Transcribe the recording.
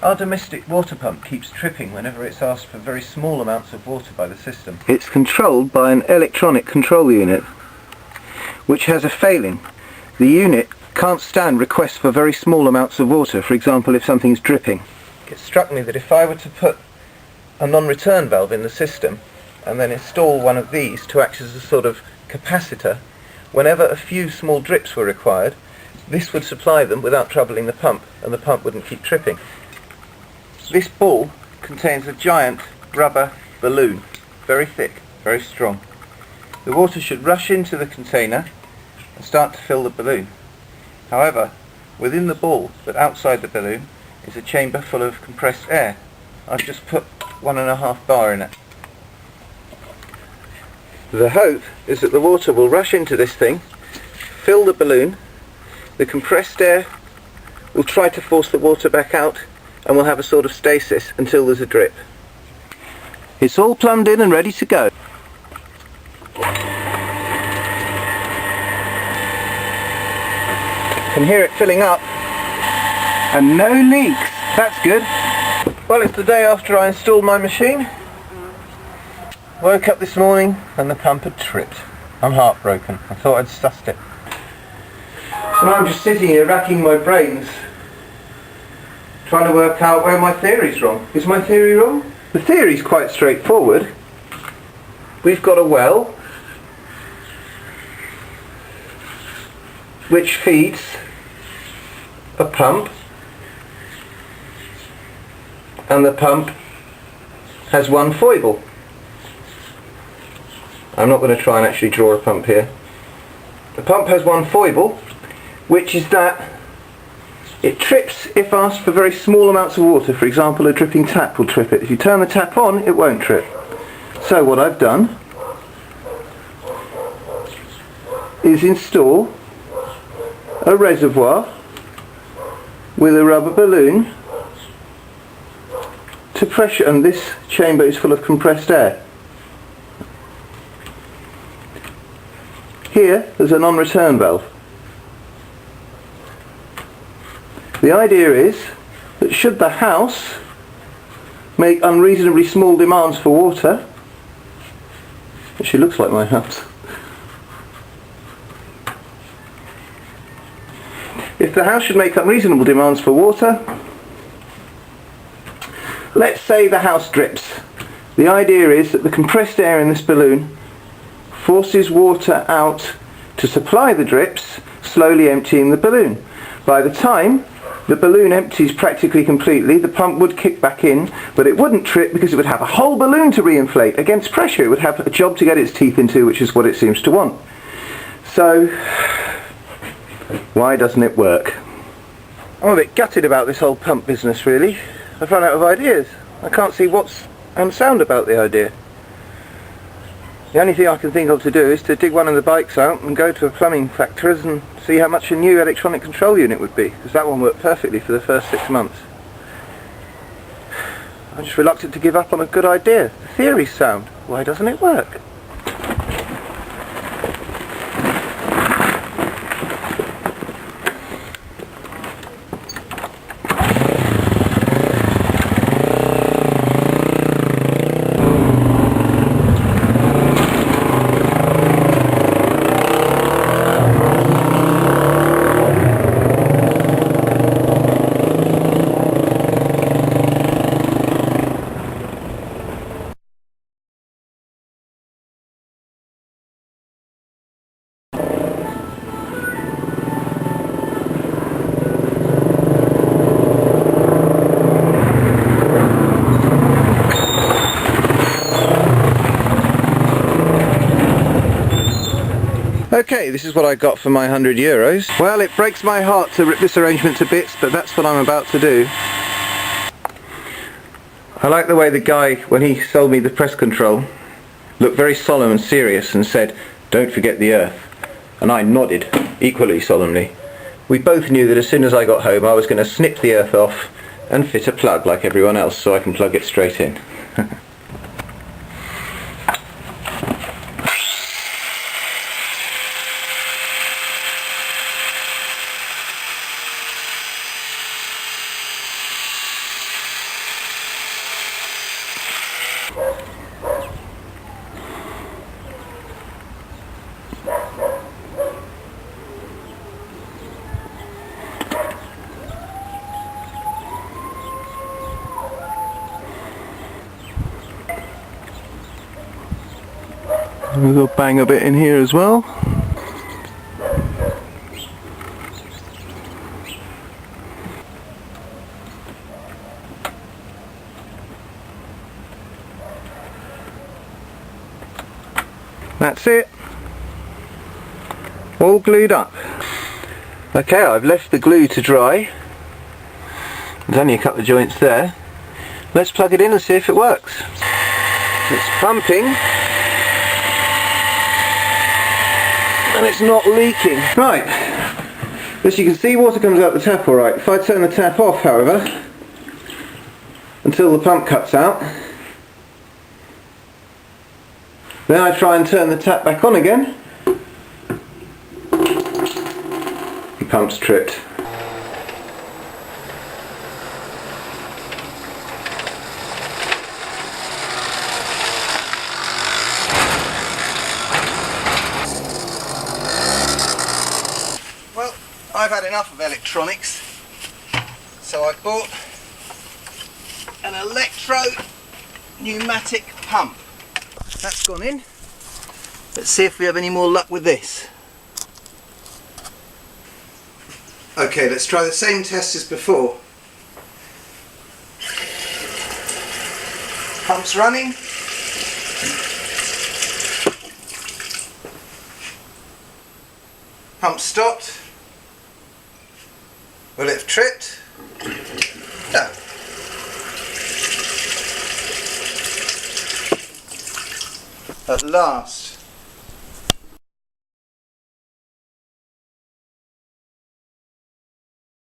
Our domestic water pump keeps tripping whenever it's asked for very small amounts of water by the system. It's controlled by an electronic control unit, which has a failing. The unit can't stand requests for very small amounts of water, for example if something's dripping. It struck me that if I were to put a non-return valve in the system and then install one of these to act as a sort of capacitor, whenever a few small drips were required, this would supply them without troubling the pump, and the pump wouldn't keep tripping. This ball contains a giant rubber balloon, very thick, very strong. The water should rush into the container and start to fill the balloon. However, within the ball, but outside the balloon, is a chamber full of compressed air. I've just put 1.5 bar in it. The hope is that the water will rush into this thing, fill the balloon, the compressed air will try to force the water back out, and we'll have a sort of stasis until there's a drip. It's all plumbed in and ready to go. Can hear it filling up, and no leaks. That's good. Well, it's the day after I installed my machine. Woke up this morning and the pump had tripped. I'm heartbroken. I thought I'd sussed it. So now I'm just sitting here racking my brains, trying to work out where my theory's wrong. Is my theory wrong? The theory's quite straightforward. We've got a well which feeds a pump, and the pump has one foible. I'm not going to try and actually draw a pump here. The pump has one foible, which is that it trips if asked for very small amounts of water. For example, a dripping tap will trip it. If you turn the tap on, it won't trip. So what I've done is install a reservoir with a rubber balloon to pressure, and this chamber is full of compressed air. Here there's a non-return valve. The idea is that should the house make unreasonably small demands for water, actually looks like my house, if the house should make unreasonable demands for water, let's say the house drips. The idea is that the compressed air in this balloon forces water out to supply the drips, slowly emptying the balloon. By the time the balloon empties practically completely, the pump would kick back in, but it wouldn't trip because it would have a whole balloon to reinflate against pressure. It would have a job to get its teeth into, which is what it seems to want. So, why doesn't it work? I'm a bit gutted about this whole pump business, really. I've run out of ideas. I can't see what's unsound about the idea. The only thing I can think of to do is to dig one of the bikes out and go to a plumbing factories and see how much a new electronic control unit would be, because that one worked perfectly for the first 6 months. I'm just reluctant to give up on a good idea. The theory's sound. Why doesn't it work? Okay, this is what I got for my €100. Well, it breaks my heart to rip this arrangement to bits, but that's what I'm about to do. I like the way the guy, when he sold me the press control, looked very solemn and serious and said, "Don't forget the earth." And I nodded, equally solemnly. We both knew that as soon as I got home I was going to snip the earth off and fit a plug like everyone else so I can plug it straight in. We'll bang a bit in here as well. That's it. All glued up. Okay, I've left the glue to dry. There's only a couple of joints there. Let's plug it in and see if it works. It's pumping. And it's not leaking. Right. As you can see, water comes out the tap alright. If I turn the tap off, however, until the pump cuts out, then I try and turn the tap back on again, the pump's tripped. Well, I've had enough of electronics, so I bought an electro-pneumatic pump. That's gone in. Let's see if we have any more luck with this. Okay, let's try the same test as before. Pump's running. Pump stopped. Will it have tripped? No. At last.